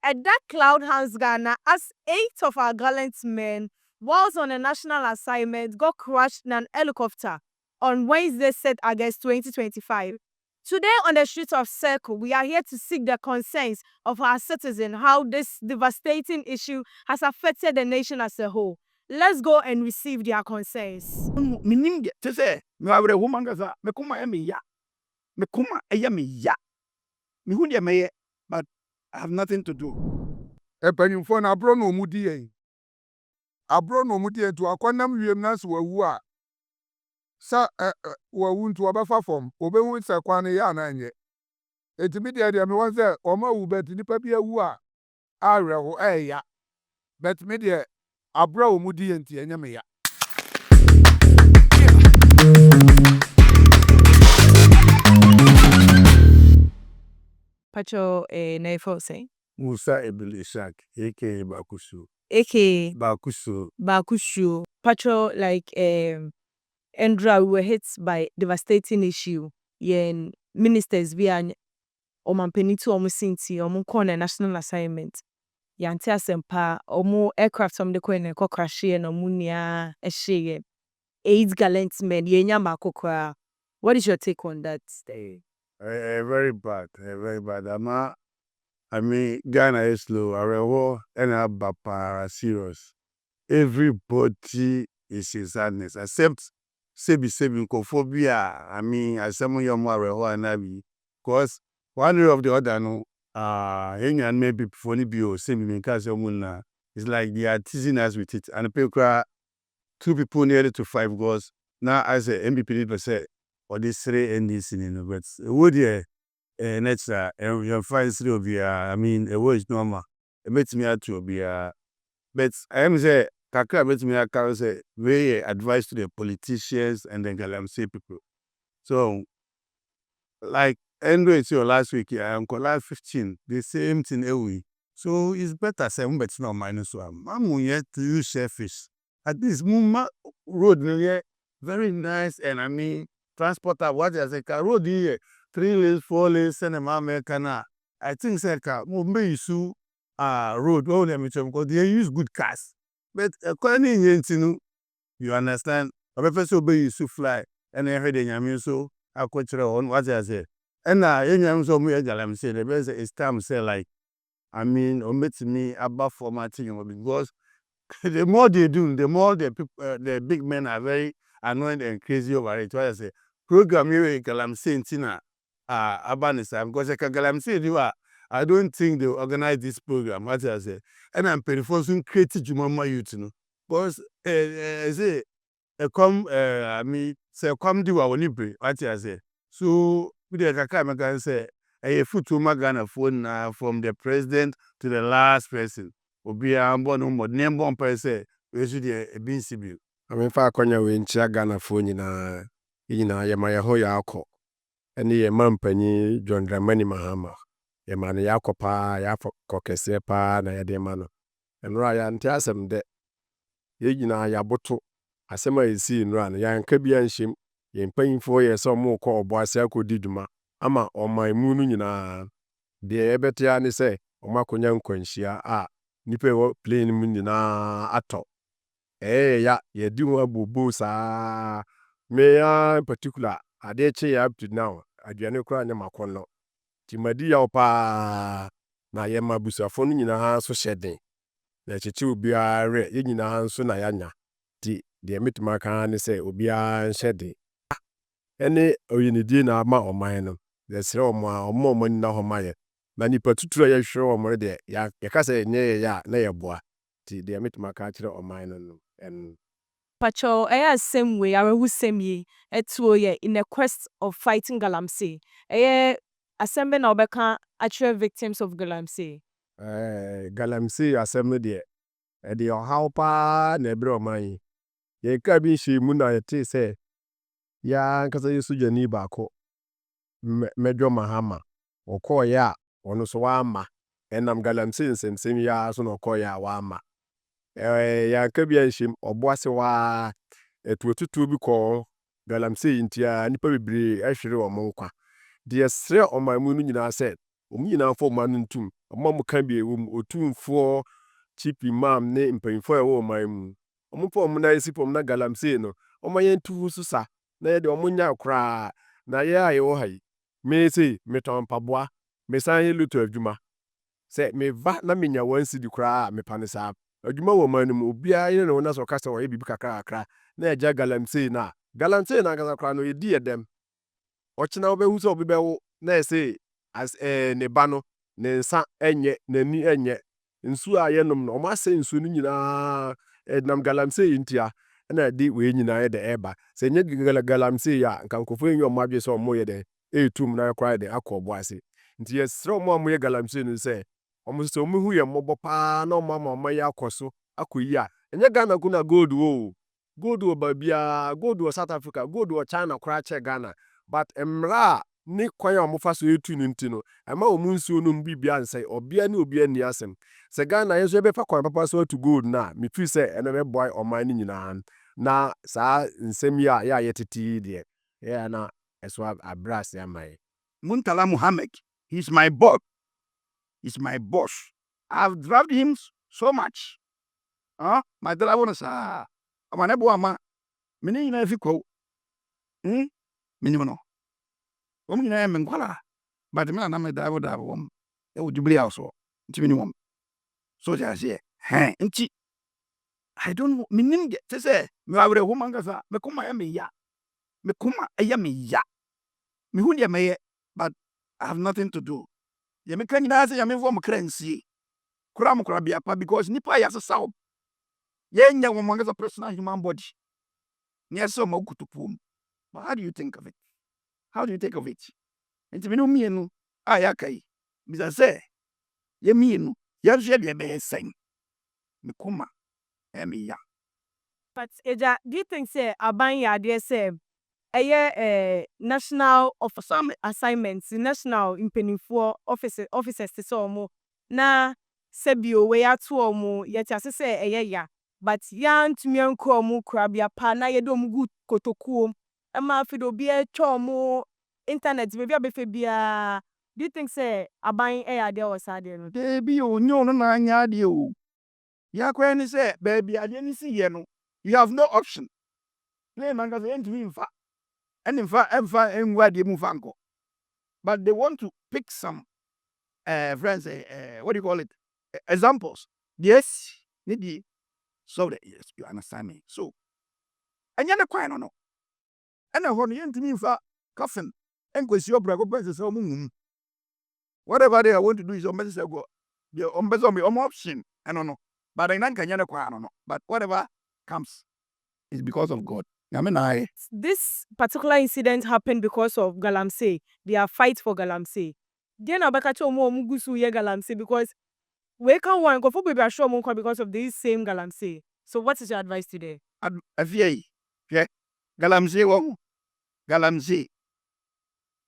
A dark cloud hangs Ghana as 8 of our gallant men, whilst on a national assignment, got crushed in an helicopter on Wednesday, 3rd August 2025. Today on the streets of Circle, we are here to seek the concerns of our citizens, how this devastating issue has affected the nation as a whole. Let's go and receive their concerns. Meaning to say, no, I would a woman goes, Mekuma emi ya. Mekuma ayami ya. Mihundi me, but I have nothing to do. Epanyimfo na abro no mudi yen. Abro no mudi yen to akwanam wiem na so wawu a. Sa wawu nto obefa fom, obehu se kwan ya na anye. Etimi de me won se o ma wu bet nipa bi awu a areho ya. Bet me de abro mudi yen ti enye me ya. Pacho Naifo say. Musa Ebilishak, aka Bakushu. A.K. Bakushu. Pacho, like, Andra, we were hit by devastating issue. Yen ministers via Omampenitu Omusinti, Omukon national assignment. Yanti asempa, Omu aircraft from the Queen Kokrashi and Omunia Eshe. 8 gallant men, Yenya Makokra. What is your take on that? Very bad, very bad. I mean, Ghana is slow. Arewo and Abapa serious. Everybody is in sadness, except sebi kophobia. I mean, as some of your Arewo and Abi, because one way of the other, no, and maybe before the bio, same because it's like they are teasing us with it. And the 2 people nearly to 5 goals. Now, as a MVP did say, or this 3 and this in but would you? Next, your five three of I mean, a word is normal. It makes me out to be but I am say, Kaka makes me out say, very advice to the politicians and then Galamsey people. So, like, Andrew, it's your last week, I'm called 15, the same thing every. So, it's better, say, but it's not minus one. I'm yet to use shellfish. At this moment, road, very nice, and I mean, transporter, what I say, road here. 3 lanes, 4 lanes, cinema Americana. I think Seka Mumbai Su road, all them because they use good cars. But according to you understand, a professor be su fly and I heard in Yamin so I coach on what I say. And now in so me I'm saying the best is time say like I mean omit me about formatting because the more they do, the more the people the big men are very annoyed and crazy over it. What I say program here in Galamsey Tina. Abanisa because I don't think they organize this program. What I say, and I'm pretty for some creative Jumama youth, because say come I mean say come do our libre. What I say, so we the Kaka can say a foot to Magana phone from the president to the last person. Obi born more name one person. We should a bin sibu. I mean fa kwanya we nchia Ghana phone nyina yema ho ya akọ. Ene ye mampanyi John Dramani Mahama. Ye man yakopa ya kokese pa na ye de ma no. Enra ya nti asem de. Ye nyina ya boto. Asem a yesi nra no ya nka bia nhim. Ye mpanyimfo ye so mo ko obo ase akodi dwuma. Ama oman mu no nyina de ebete ya ne se omakonya nkwanhia a nipa wo plane mu nyina ato. Ya ye di ho abubu sa me ya in particular adeche up to now aduane kura nya makono timadi ya opa na ye mabusafo no nyina so hyeden na cheche obi are ye nyina so na yanya ti de mitima kan ne se obi a hyeden ene oyinidi na ama oman no de sere omo na ho maye na nipa tuturo ye hwere omo de ya ka se nye ya na ye boa ti de mitima kan kire oman no en Pacho, same way, I will same ye, in the quest of fighting Galamsey. Assembly na obeka actual victims of Galamsey. Galamsey assembly de how pa na ebre oman ye ka bi shi mu na yete se ya nkasa yesu jani ba ko medwo mahama okoya ono so wa ama enam Galamsey nsensem ya so no okoya wa ama ya ka bi anhim oboase wa etuotutu bi ko Galamsey ntia nipa bebre ahwere o monkwa de sere oman mu no nyina se ɔmo nyinaa fɔ ɔman no ntum ɔmo mo ka bi ɛwɔ mu otumfoɔ chief imam ne mpanyinfoɔ a ɛwɔ ɔman mu ɔmo fɔ ɔmo na esi fam na galamsey no ɔmo yɛn tu so sa na yɛde ɔmo nya koraa na yɛ a yɛwɔ ha yi mese metɔn mpaboa mesan yɛ luto adwuma sɛ meva na menya 1 cedi koraa mepa ne saa adwuma wɔ ɔman no mu obiara yɛ ne ho na sɛ ɔka sɛ ɔyɛ biribi kakra na ɛgya galamsey na ankasa koraa no yɛdi yɛ dɛm ɔkyena wobɛhu sɛ obi bɛwo na ɛsɛ ne ba no ne nsa ɛnyɛ n'ani ɛnyɛ nsuo a yɛnom no ɔmo asɛ nsuo no nyinaa ɛnam galamsey ntia ɛna ɛde wei nyinaa yɛde ɛba sɛ ɛnyɛ galamsey a nka nkɔfoɔ ɛnyɛ ɔmo adwe sɛ ɔmo yɛ dɛ ɛtum na koraa yɛde akɔ ɔbo ase nti yɛsrɛ ɔmo a ɔmo yɛ galamsey no sɛ ɔmo sɛ ɔmo hu yɛ mmɔbɔ paa na ɔmo ama ɔmo yɛ akɔ so akɔ yi a ɛnyɛ Ghana ko na gold wɔ gold wɔ baabiara gold wɔ South Africa gold wɔ China koraa kyɛ Ghana but mmara a ne kwan a ɔmo fa so etu no nti no ɛma ɔmo nsuo no bi bia nsɛ ɔbea ne obi ani asɛm sɛ Ghana yɛn nso yɛbɛfa kwan papa so atu gold na mefiri sɛ ɛna bɛboa ɔman no nyinaa na saa nsɛm yi a yɛ a yɛtete deɛ yɛ na ɛso abrɛ ase ama yɛ Muntala Muhammad, he's my boss. He's my boss. I've dropped him so much. My dad, I want to say, I'm an Abuama. Many in every quote. Minimum. Woman, I am in Kuala. But the man, I'm a diver, that woman. It would be also. It's minimum. So I say, hey, and she, I don't know, meaning to say, me have a woman, me come, I am a ya. Me come, I am a ya. Me who may, but I have nothing to do. You make any answer, you may form currency. Kram Krabiapa because Nipa has a sound. Yen woman is a personal human body. Yes, so Mokutupum. But how do you think of it? How do you think of it? And to me, no, me, no, ayakai. Mr. Say, ye mean, yes, you may say, Mikuma, Emia. But Eja, do you think say Abanya dear say national officer assignments, national impenifor officers to so more na sebio we atu omo yet say ya but yan to me unko mu krabia pa na yedom good kotokuom ema fido bi e chomo internet baby abefe bia. Do you think say aban there was ade no They be o nyo no na anya ade o ya kwa ni say baby ade ni si ye no you have no option play man cause ain't me infa and infa enwa de mu fanko but they want to pick some friends what do you call it examples. Yes need so that yes you understand me so anya na kwan no and ho no ain't me infa coffin and go see your brother go say mum whatever they want to do is on message go the on option I don't know but I nan kanya na kwan no but whatever comes is because of God. This particular incident happened because of Galamsey. Their fight for Galamsey. Then Abakacho mo mugusu ye Galamsey because we can one go for baby assure monko because of this same Galamsey. So what is your advice today? Afie yeah Galamsey wo Galamsey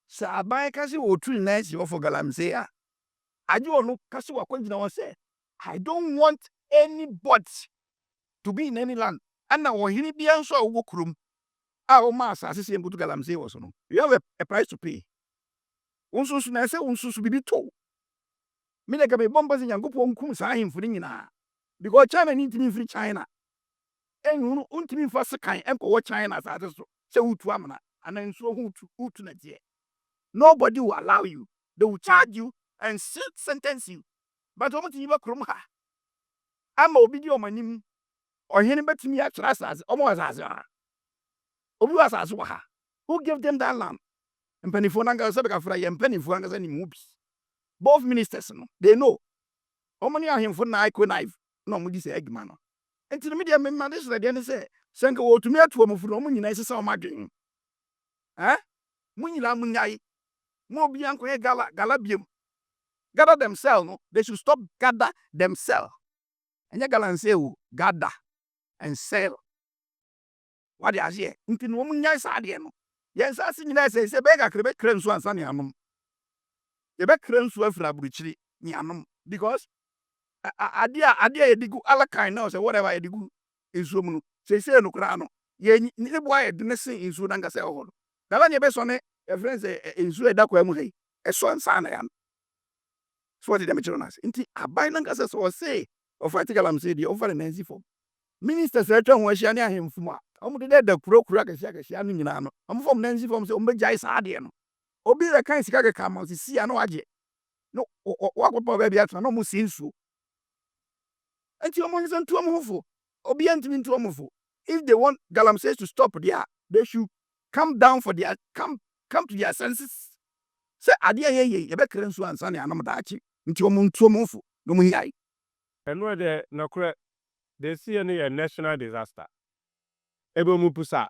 sa abai kasi wo tu na si for Galamsey a ajo no kasi wa kwagina won say I don't want anybody to be in any land. And now hini bia nso a wo kurum a o ma asase se mbutu Galamsey wo so no you have a price to pay. Unsusu na say unsusu bibi to me na ka me bomba se nyankopɔ nkum saa himfuri nyina because China need to free China enhunu untimi fa sekan enko wo China asase so se utu amana anansuo hutu na die. Nobody will allow you. They will charge you and sentence you. But omo ti ba kurum ha ama obi di omanim ohene betimi ya kyerɛ asase omo asase ha obi asase wa ha who gave them that land mpanifo nanga se be ka fra ye mpanifo nanga se ni mu bi both ministers no they know omo ni ahemfo na iko knife no omo di se agima no enti no media me ma this ready ne se senka wo tumi atu omo fu no omo nyina isesa omo adwen mu nyina mu nyai mo obi anko ye gala biem gather themselves no they should stop gather themselves and ya Galamsey o gather and sell what they are here nti no mu nyai sa de no ye nsa se nyina se be ga krebe krensu ansa ne anom ye be krensu afra buruchiri ni anom because adia edigu alakan na say whatever edigu ensuo mu no se no kra no ye ni boa ye de ne se ensuo na ngase ho no dala nye be so ne friends ensuo edakwa mu hei eso ansa na ya So what did they mention us? Inti abai nankasa so say of galamsey the over the Nancy form. Ministers atwa ho ahia ne ahemfo mu a omo de da kura kehia no nyina no omo form Nancy form say omo begai sa de no obi re kan sika keka ma sisi ya no agye no wakopɔ ba bia tena no omo si nsuo anti omo nso nto omo hofo obi antimi nto omo fo. If they want galamsey to stop there, they should come down for their come to their senses. Say ade ye be kere nsuo ansa ne anam daachi nti omo nto omo fo no mo hiai. ɛno de nokore they see any a national disaster ebe mu pusa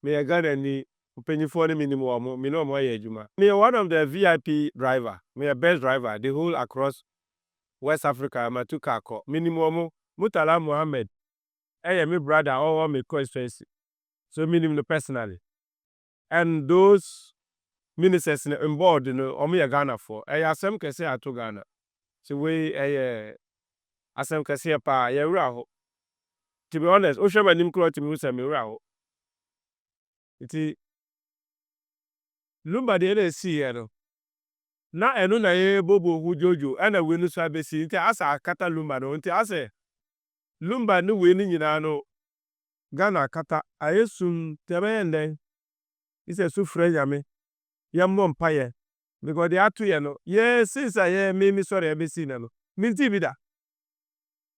me ye Ghana ni upanyifo ne minimum omo me no omo ye adwuma me one of the VIP driver me a best driver the whole across West Africa matuka ko minimum Mutala Mohammed me brother all me constituency so minimum personally and those ministers in board no omo ye Ghana for asem kese ato Ghana so we asem kese pa ye wura ho. To be honest, Oshama Nimkro to me Mirao. Iti Lumba de NSC, na enu na ye bobo hu jojo, and a winu sabesi, inte asa kata lumba no, inte ase lumba no wini nyina no Ghana kata ayesum tebende. Ise su freyame, yammo mpaye, because they are two no, yes, since I am me sorry abesi no, minti bida,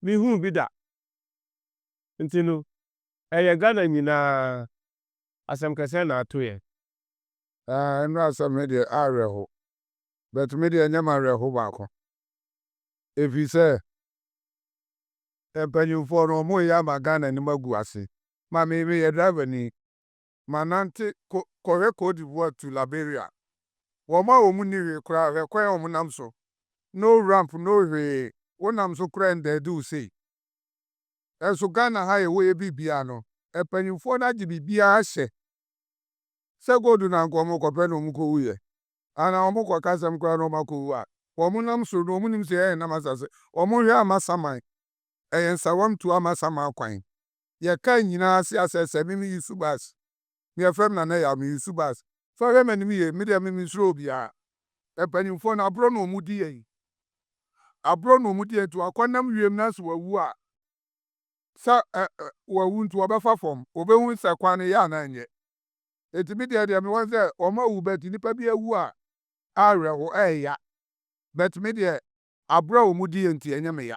mi hu bida, intinu. Ghana nyina asem kese na atoye. ɛno asɛm me deɛ awerɛho but me deɛ ɛnyɛ ma awerɛho baako ɛfiri sɛ mpanyimfoɔ no ɔmo yɛ ama Ghana anim agu ase ma meyɛ driver ni manante kɔhwɛ Cote d'Ivoire to Liberia wɔn a wɔn ni hwee koraa hwɛ kwan a wɔn nam so no ramp no hwee wɔnam so koraa ndɛɛde wo sei ɛso Ghana ha yɛ wɔyɛ biribiara no mpanyimfoɔ no agye biribiara hyɛ sɛ godu na nkɔmɔ kɔpɛ na ɔmo kɔwuyɛ ana ɔmo kɔkasɛm koraa na ɔmo akɔwu a ɔmo nam so na ɔmo nim sɛ ɛyɛ nam asase ɔmo hwɛ ama saman ɛyɛ nsawam tu ama saman kwan yɛka nyinaa se asɛsɛ mimi yi subas meyɛfrɛ m na yɛ me yi subas fa hwɛ m'anim yie me deɛ mimi nsuro obiara mpanyimfoɔ no aborɔ na ɔmo di yɛn aborɔ na ɔmo di yɛn nti wakɔnam wiem na so wawu a sa wawu nti wɔbɛfa fam wɔbɛhu sɛ kwan no yɛ ana nyɛ. Eti mi deɛ me wɔn sɛ ɔmo awu bet nipa bi awu a awerɛho ɛɛya bet me deɛ aborɔ a ɔmo di yɛn nti ɛnyɛ me ya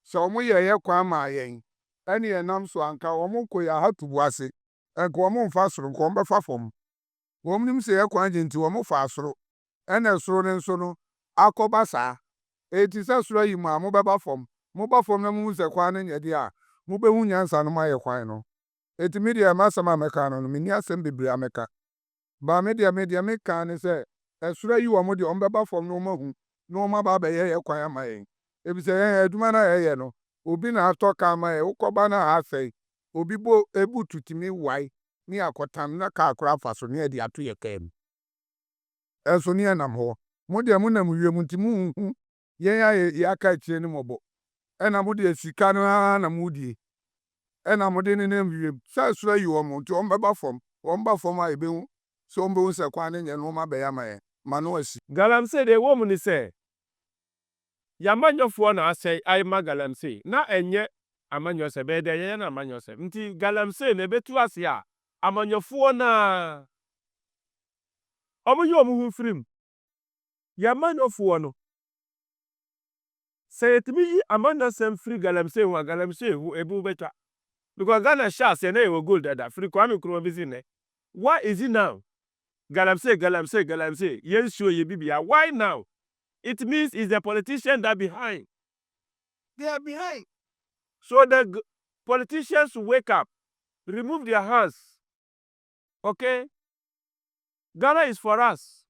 sɛ ɔmo yɛ kwan ma yɛn ɛne yɛnam so anka ɔmo kɔ yɛ aha to bu ase ɛnka ɔmo mfa soro nka ɔmo bɛfa fam wɔn nim sɛ yɛ kwan gye nti ɔmo fa soro ɛna soro ne nso no akɔba saa eti sɛ soro yi mu a mo bɛba fam mo ba fam na mo hu sɛ kwan no nyɛ deɛ a mo bɛhu nyansa no mo ayɛ kwan no. Eti mi deɛ masɛm a mɛka no menni asɛm bebree a mɛka ba me deɛ meka ne sɛ ɛsoro yi wɔn deɛ ɔmo bɛba fam na ɔmo ahu na ɔmo aba abɛyɛ yɛ kwan ama yɛn ebisɛ yɛn adwuma na yɛyɛ no obi na atɔ ka ama yɛn wokɔba na asɛe obi bo ebu tutumi wae ne akɔtam na kaa koraa afa so ne yɛde ato yɛ kaa mu ɛso ne yɛnam hɔ mo deɛ mo nam wiem nti mo hu yɛn a yɛaka akyire no mmɔbɔ ɛna mo deɛ sika no ara na mo die ɛna mo de ne nam wiem sɛ soro yi wɔn nti wɔn bɛba fam wɔn ba fam a ebehu sɛ wɔn bɛhu sɛ kwan ne nyɛ no wɔn abɛyɛ ama yɛn ma no asi. Galamsey de wo mu ni sɛ yamanyɔfoɔ na asɛe ayema galamsey na ɛnyɛ amanyɔsɛ bɛyɛ dɛ yɛyɛ na amanyɔsɛ nti galamsey na ebetu ase a amanyɔfoɔ na ɔmo yi ɔmo ho firim yamanyɔfoɔ no sɛ yɛtumi yi amanyɔsɛm firi galamsey ho a galamsey ho ebu bɛtwa. Because Ghana shares and they will gold that free Kwame Nkrumah business. Why is it now? Galamsey. Yes, sure you bibia. Why now? It means it's the politician that behind. They are behind. So the politicians wake up, remove their hands. Okay? Ghana is for us.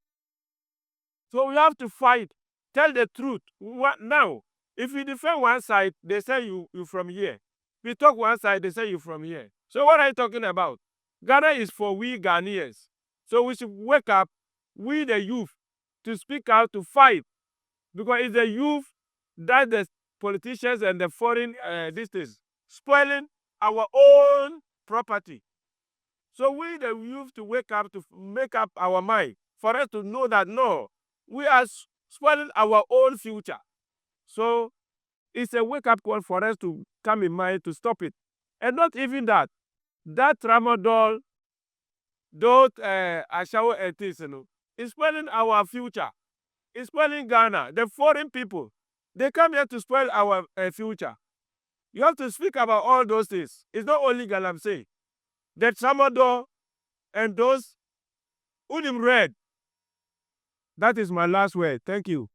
So we have to fight. Tell the truth. What now? If you defend one side, they say you from here. We talk one side, they say you from here. So what are you talking about? Ghana is for we Ghanaians. So we should wake up, we the youth, to speak out, to fight. Because it's the youth that the politicians and the foreign this is spoiling our own property. So we the youth to wake up, to make up our mind, for us to know that no, we as spoiling our own future. So it's a wake-up call for us to come in mind to stop it. And not even that. That tramadol, those ashawo and things, is spoiling our future. It's spoiling Ghana. The foreign people, they come here to spoil our future. You have to speak about all those things. It's not only galamsey. The tramadol and those unim red. That is my last word. Thank you.